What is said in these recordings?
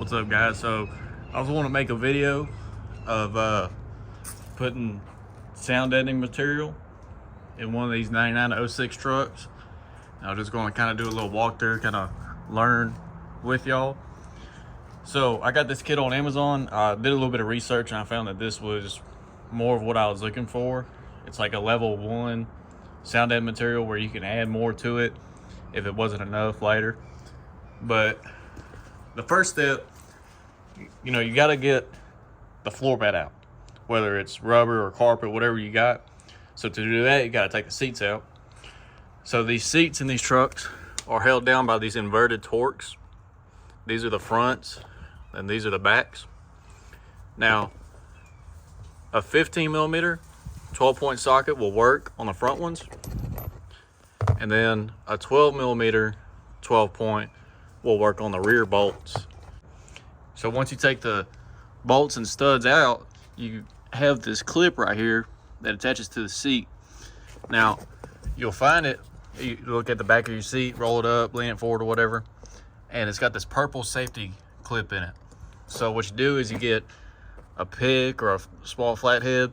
What's up, guys? So I was wanting to make a video of putting sound deadening material in one of these 9906 trucks. And I'm just going to kind of do a little walkthrough, kind of learn with y'all. So I got this kit on Amazon. I did a little bit of research and I found that this was more of what I was looking for. It's like a level 1 sound deadening material where you can add more to it if it wasn't enough later. But the first step, you got to get the floor mat out, whether it's rubber or carpet, whatever you got. So to do that, you got to take the seats out. So these seats in these trucks are held down by these inverted Torx. These are the fronts and these are the backs. Now, a 15 millimeter 12-point socket will work on the front ones, and then a 12 millimeter 12-point will work on the rear bolts. So once you take the bolts and studs out, you have this clip right here that attaches to the seat. Now, you'll find it, you look at the back of your seat, roll it up, lean it forward or whatever, and it's got this purple safety clip in it. So what you do is you get a pick or a small flathead,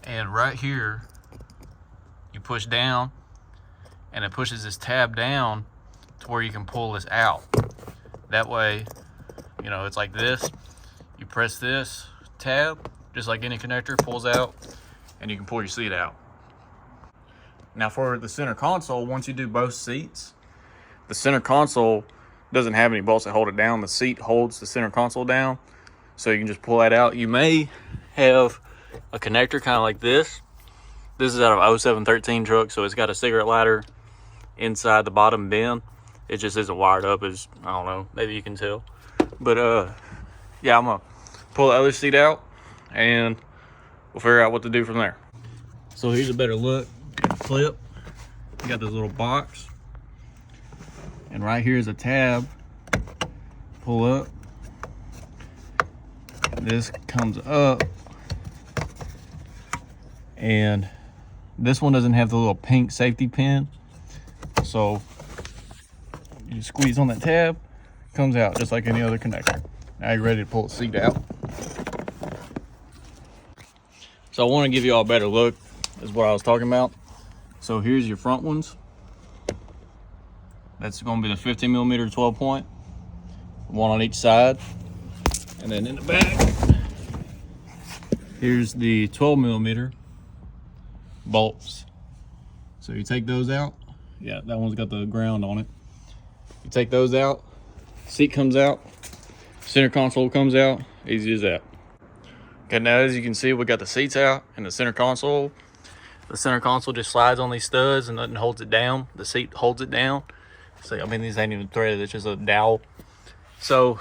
and right here, you push down, and it pushes this tab down to where you can pull this out. That way, it's like this. You press this tab, just like any connector, pulls out, and you can pull your seat out. Now for the center console, once you do both seats, the center console doesn't have any bolts that hold it down. The seat holds the center console down, so you can just pull that out. You may have a connector kind of like this. This is out of 0713 truck, so it's got a cigarette lighter inside the bottom bin. It just isn't wired up, as I don't know, maybe you can tell. But yeah, I'm gonna pull the other seat out and we'll figure out what to do from there. So here's a better look at the clip. You got this little box, and right here is a tab. Pull up, this comes up, and this one doesn't have the little pink safety pin, so you squeeze on that tab, comes out just like any other connector. Now you're ready to pull the seat out. So I want to give you all a better look, is what I was talking about. So here's your front ones. That's going to be the 15 millimeter 12-point, one on each side. And then in the back, here's the 12 millimeter bolts. So you take those out. Yeah, that one's got the ground on it. You take those out, seat comes out, center console comes out, easy as that. Okay, now as you can see, we got the seats out and the center console. The center console just slides on these studs and nothing holds it down. The seat holds it down. So, I mean, these ain't even threaded, it's just a dowel. So,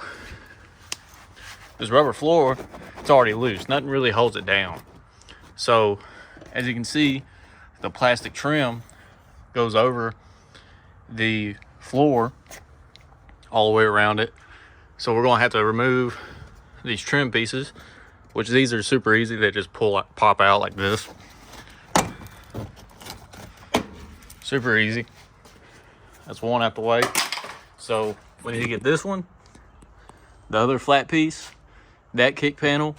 this rubber floor, it's already loose. Nothing really holds it down. So, as you can see, the plastic trim goes over the floor all the way around it. So we're going to have to remove these trim pieces, which these are super easy. They just pop out like this. Super easy. That's one out the way. So we need to get this one, the other flat piece, that kick panel,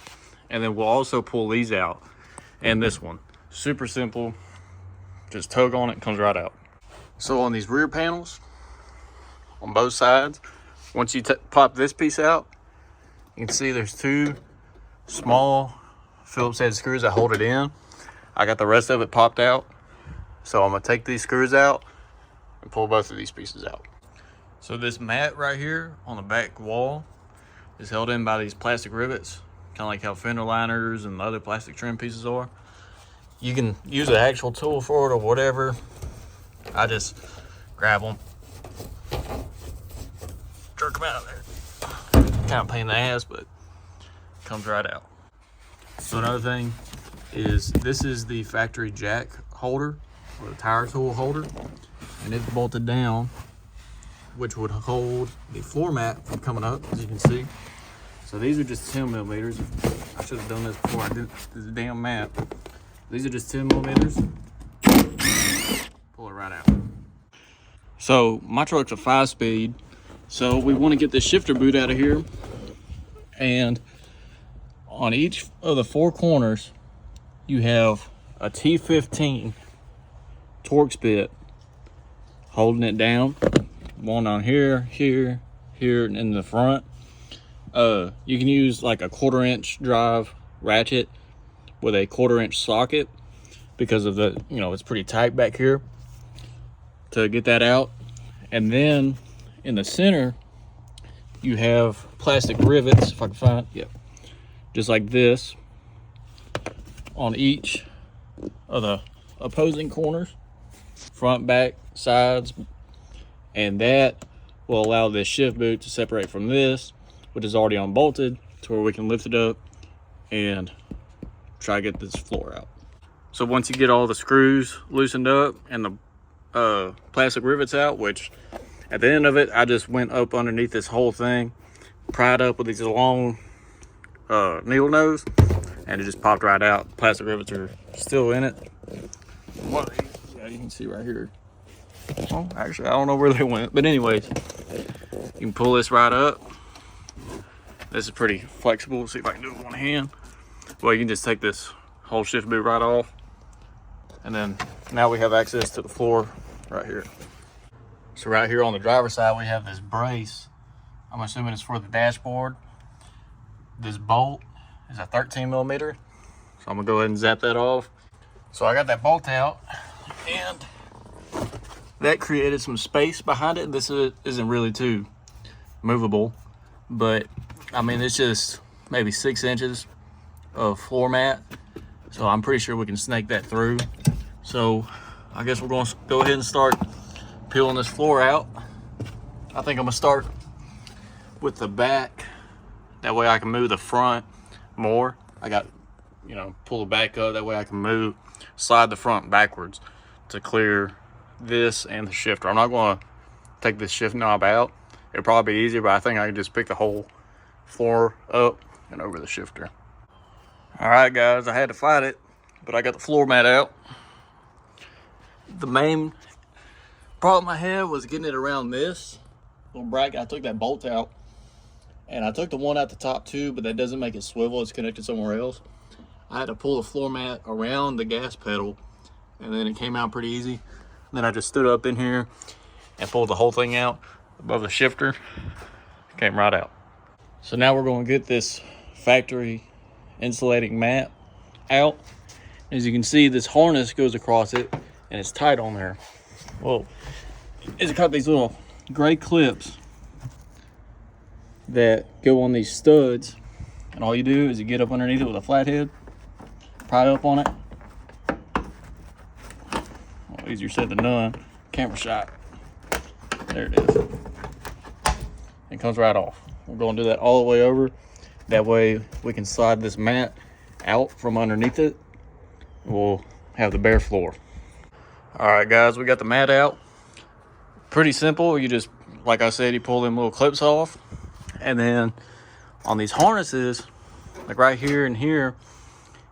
and then we'll also pull these out, and this one. Super simple. Just tug on it, comes right out. So on these rear panels, on both sides, once you pop this piece out, you can see there's two small Phillips head screws that hold it in. I got the rest of it popped out. So I'm gonna take these screws out and pull both of these pieces out. So this mat right here on the back wall is held in by these plastic rivets, kind of like how fender liners and other plastic trim pieces are. You can use an actual tool for it or whatever. I just grab them, jerk them out of there. Kind of pain in the ass, but it comes right out. So another thing is, this is the factory jack holder, or the tire tool holder, and it's bolted down, which would hold the floor mat from coming up, as you can see. So these are just 10 millimeters. I should have done this before I did this damn mat. These are just 10 millimeters. Pull it right out. So my truck's a 5-speed, so we want to get this shifter boot out of here. And on each of the 4 corners, you have a T15 Torx bit holding it down. One on here, here, and in the front. You can use like a 1/4-inch drive ratchet with a 1/4-inch socket because of the, it's pretty tight back here to get that out. And then in the center, you have plastic rivets, if I can find, yep, just like this on each of the opposing corners, front, back, sides, and that will allow this shift boot to separate from this, which is already unbolted, to where we can lift it up and try to get this floor out. So once you get all the screws loosened up and the plastic rivets out, which at the end of it, I just went up underneath this whole thing, pried up with these long needle nose, and it just popped right out. The plastic rivets are still in it. One of these, yeah, you can see right here. Well, actually, I don't know where they went, but anyways, you can pull this right up. This is pretty flexible. Let's see if I can do it with one hand. Well, you can just take this whole shift boot right off, and then now we have access to the floor right here. So right here on the driver's side, we have this brace. I'm assuming it's for the dashboard. This bolt is a 13mm, so I'm gonna go ahead and zap that off. So I got that bolt out, and that created some space behind it. This isn't really too movable, but I mean, it's just maybe 6 inches of floor mat, so I'm pretty sure we can snake that through. So I guess we're gonna go ahead and start peeling this floor out. I think I'm gonna start with the back, that way I can move the front more. I got, pull the back up, that way I can slide the front backwards to clear this and the shifter. I'm not gonna take this shift knob out. It'll probably be easier, but I think I can just pick the whole floor up and over the shifter. All right, guys, I had to fight it, but I got the floor mat out. The main problem I had was getting it around this little bracket. I took that bolt out, and I took the one at the top too, but that doesn't make it swivel. It's connected somewhere else. I had to pull the floor mat around the gas pedal, and then it came out pretty easy. And then I just stood up in here and pulled the whole thing out above the shifter. It came right out. So now we're going to get this factory insulating mat out. As you can see, this harness goes across it, and it's tight on there. Well, it's got these little gray clips that go on these studs, and all you do is you get up underneath it with a flathead, pry up on it. Well, easier said than done. Camera shot. There it is. It comes right off. We're going to do that all the way over. That way we can slide this mat out from underneath it. We'll have the bare floor. All right, guys, we got the mat out. Pretty simple. You just, like I said, you pull them little clips off, and then on these harnesses, like right here and here,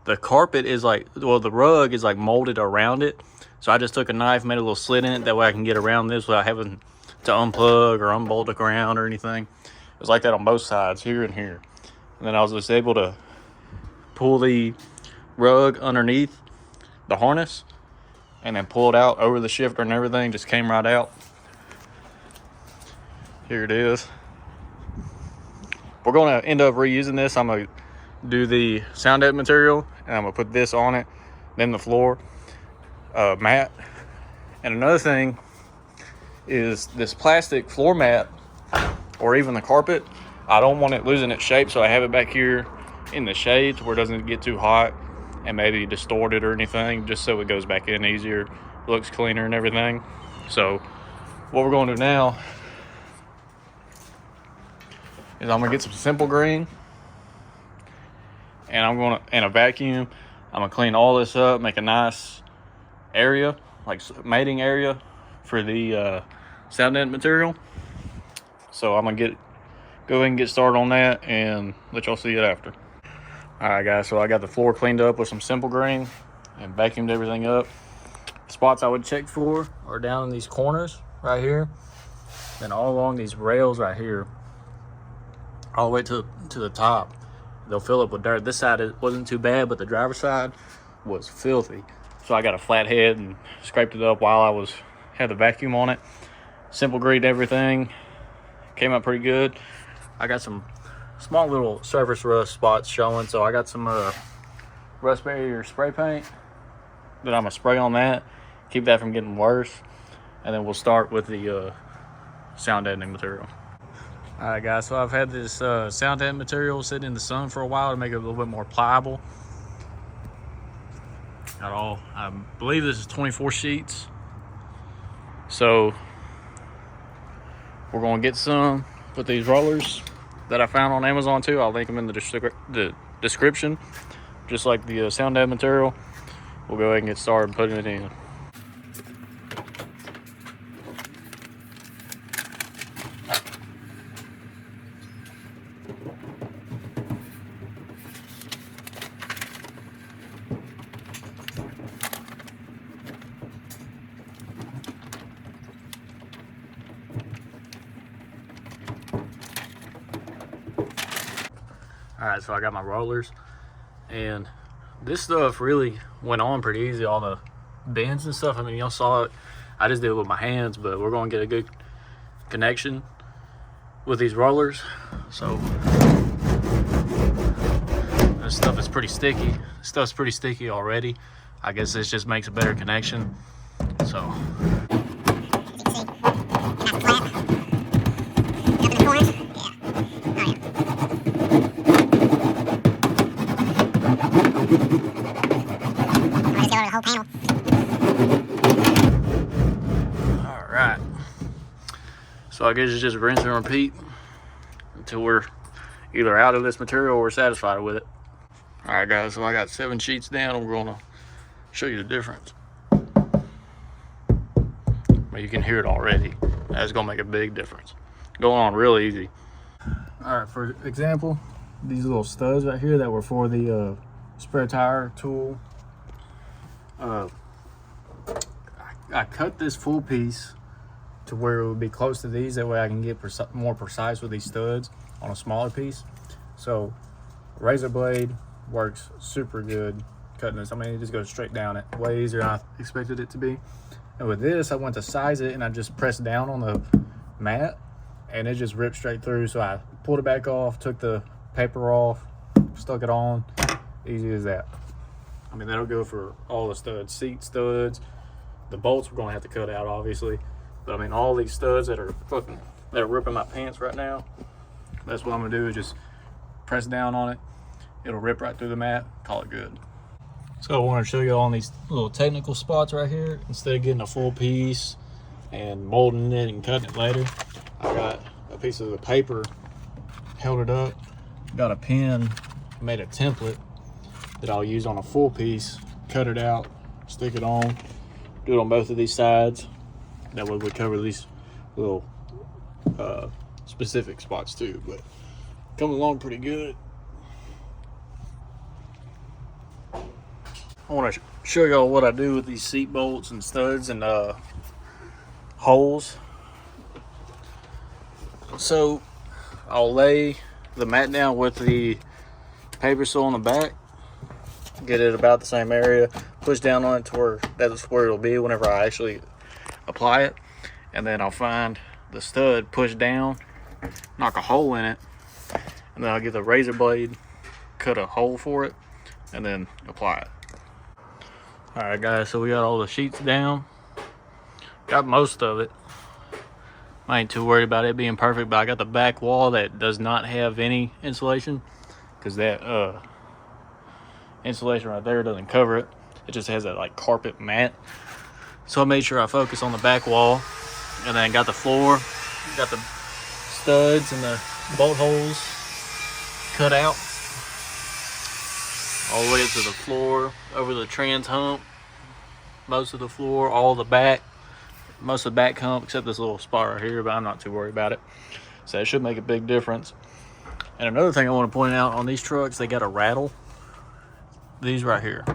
the carpet is like, well, the rug is like molded around it. So I just took a knife, made a little slit in it, that way I can get around this without having to unplug or unbolt the ground or anything. It was like that on both sides, here and here. And then I was just able to pull the rug underneath the harness and then pull it out over the shifter and everything. Just came right out. Here it is. We're going to end up reusing this. I'm going to do the sound deadening material, and I'm going to put this on it, then the floor mat. And another thing is this plastic floor mat, or even the carpet, I don't want it losing its shape, so I have it back here in the shade to where it doesn't get too hot and maybe distorted or anything, just so it goes back in easier, looks cleaner and everything. So what we're going to do now is I'm gonna get some simple green, and and a vacuum. I'm gonna clean all this up, make a nice area, like mating area for the sound deadening material. So I'm gonna go ahead and get started on that and let y'all see it after. All right, guys, so I got the floor cleaned up with some simple green and vacuumed everything up. Spots I would check for are down in these corners right here, then all along these rails right here. all the way to the top. They'll fill up with dirt. This side it wasn't too bad, but the driver's side was filthy. So I got a flat head and scraped it up while I had the vacuum on it. Simple greased everything. Came out pretty good. I got some small little surface rust spots showing, so I got some rust barrier spray paint that I'm gonna spray on that, keep that from getting worse, and then we'll start with the sound deadening material. All right, guys, so I've had this sound deadening material sitting in the sun for a while to make it a little bit more pliable. I believe this is 24 sheets. So we're gonna get some with these rollers that I found on Amazon too. I'll link them in the description, just like the sound deadening material. We'll go ahead and get started and putting it in. All right, so I got my rollers, and this stuff really went on pretty easy. All the bends and stuff, I mean, y'all saw it. I just did it with my hands, but we're gonna get a good connection with these rollers. So this stuff is pretty sticky. This stuff's pretty sticky already. I guess this just makes a better connection. So So I guess it's just rinse and repeat until we're either out of this material or we're satisfied with it. All right, guys, so I got 7 sheets down, and we're gonna show you the difference. But you can hear it already. That's gonna make a big difference. Going on real easy. All right, for example, these little studs right here that were for the spare tire tool. I cut this full piece to where it would be close to these. That way I can get more precise with these studs on a smaller piece. So razor blade works super good cutting this. I mean, it just goes straight down it, way easier than I expected it to be. And with this, I went to size it and I just pressed down on the mat and it just ripped straight through. So I pulled it back off, took the paper off, stuck it on. Easy as that. I mean, that'll go for all the studs, seat studs. The bolts we're gonna have to cut out, obviously. But I mean, all these studs that are ripping my pants right now, that's what I'm gonna do, is just press down on it. It'll rip right through the mat, call it good. So I want to show you all these little technical spots right here. Instead of getting a full piece and molding it and cutting it later, I got a piece of the paper, held it up, got a pen, made a template that I'll use on a full piece, cut it out, stick it on, do it on both of these sides. That way we cover these little specific spots too, but coming along pretty good. I want to show y'all what I do with these seat bolts and studs and holes. So I'll lay the mat down with the paper seal on the back, get it about the same area, push down on it to where that's where it'll be whenever I actually apply it, and then I'll find the stud, push down, knock a hole in it, and then I'll get the razor blade, cut a hole for it, and then apply it. All right, guys, so we got all the sheets down, got most of it. I ain't too worried about it being perfect, but I got the back wall that does not have any insulation, because that insulation right there doesn't cover it. It just has that like carpet mat. So I made sure I focus on the back wall, and then got the floor, got the studs and the bolt holes cut out all the way up to the floor, over the trans hump, most of the floor, all the back, most of the back hump except this little spot right here, but I'm not too worried about it. So it should make a big difference. And another thing I want to point out on these trucks, they got a rattle. These right here.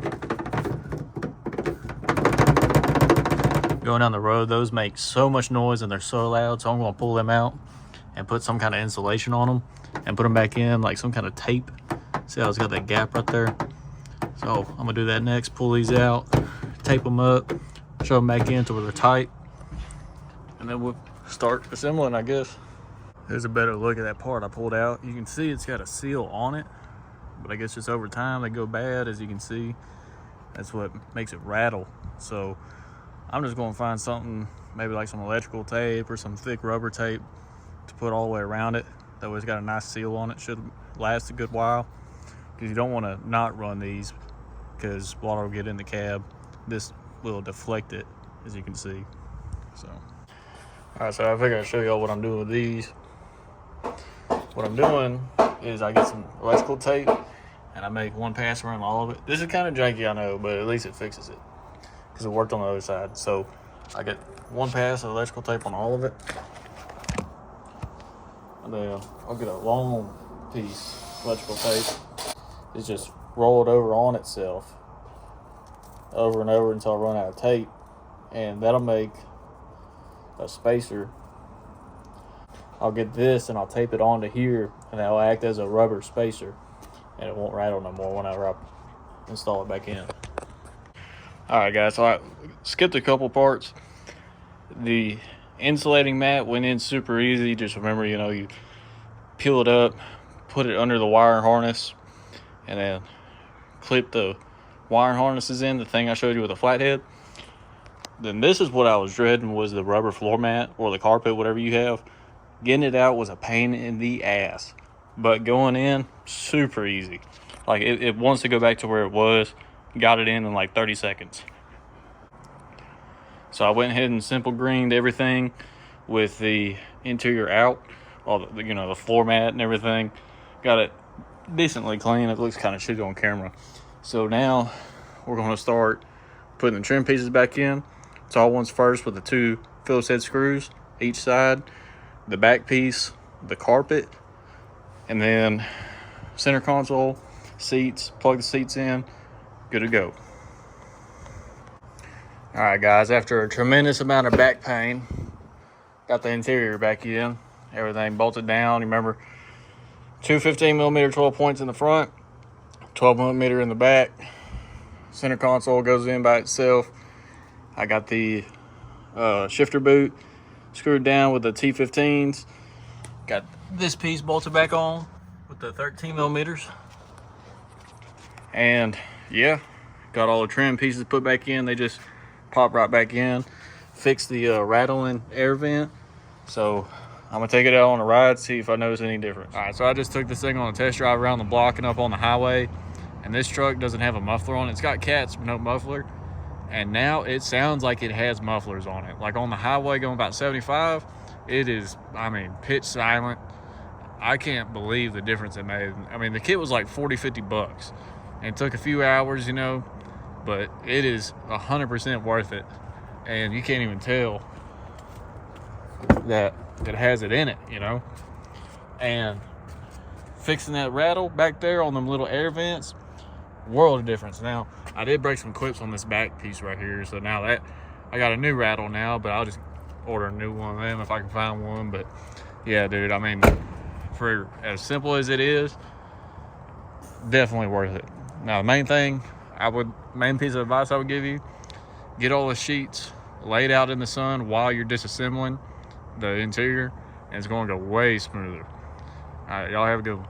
Going down the road, those make so much noise and they're so loud, so I'm going to pull them out and put some kind of insulation on them and put them back in like some kind of tape. See how it's got that gap right there? So I'm gonna do that next. Pull these out, tape them up, shove them back in to where they're tight, and then we'll start assembling, I guess. There's a better look at that part I pulled out. You can see it's got a seal on it, but I guess just over time they go bad, as you can see. That's what makes it rattle. So I'm just gonna find something, maybe like some electrical tape or some thick rubber tape to put all the way around it. That way it's got a nice seal on it. Should last a good while, because you don't want to not run these, because water will get in the cab. This will deflect it, as you can see. So, all right, so I figured I'd show y'all what I'm doing with these. What I'm doing is I get some electrical tape and I make one pass around all of it. This is kind of janky, I know, but at least it fixes it, because it worked on the other side. So I get one pass of electrical tape on all of it, and then I'll get a long piece of electrical tape. It's just rolled over on itself over and over until I run out of tape, and that'll make a spacer. I'll get this and I'll tape it onto here, and that'll act as a rubber spacer, and it won't rattle no more whenever I install it back in. All right, guys, so I skipped a couple parts. The insulating mat went in super easy. Just remember, you know, you peel it up, put it under the wire harness, and then clip the wire harnesses in, the thing I showed you with the flathead. Then this is what I was dreading, was the rubber floor mat or the carpet, whatever you have. Getting it out was a pain in the ass, but going in, super easy. Like it wants to go back to where it was. Got it in like 30 seconds. So I went ahead and simple greened everything with the interior out, all the, you know, the floor mat and everything. Got it decently clean. It looks kind of shitty on camera. So now we're going to start putting the trim pieces back in. It's all ones first with the 2 Phillips head screws each side, the back piece, the carpet, and then center console, seats. Plug the seats in, good to go. All right, guys, after a tremendous amount of back pain, got the interior back in, everything bolted down. You remember, 2 15mm 12 points in the front, 12mm in the back. Center console goes in by itself. I got the shifter boot screwed down with the T15s. Got this piece bolted back on with the 13mm. And yeah, got all the trim pieces put back in. They just pop right back in. Fix the rattling air vent. So I'm gonna take it out on a ride, see if I notice any difference. All right, so I just took this thing on a test drive around the block and up on the highway. And this truck doesn't have a muffler on it. It's got cats, but no muffler. And now it sounds like it has mufflers on it. Like on the highway going about 75, it is, I mean, pitch silent. I can't believe the difference it made. I mean, the kit was like 40, 50 bucks. And it took a few hours, you know, but it is 100% worth it. And you can't even tell that it has it in it, you know. And fixing that rattle back there on them little air vents, world of difference. Now I did break some clips on this back piece right here, so now that I got a new rattle now, but I'll just order a new one of them if I can find one. But yeah, dude, I mean, for as simple as it is, definitely worth it. Now the main piece of advice I would give you, get all the sheets laid out in the sun while you're disassembling the interior, and it's going to go way smoother. All right, y'all have a good one.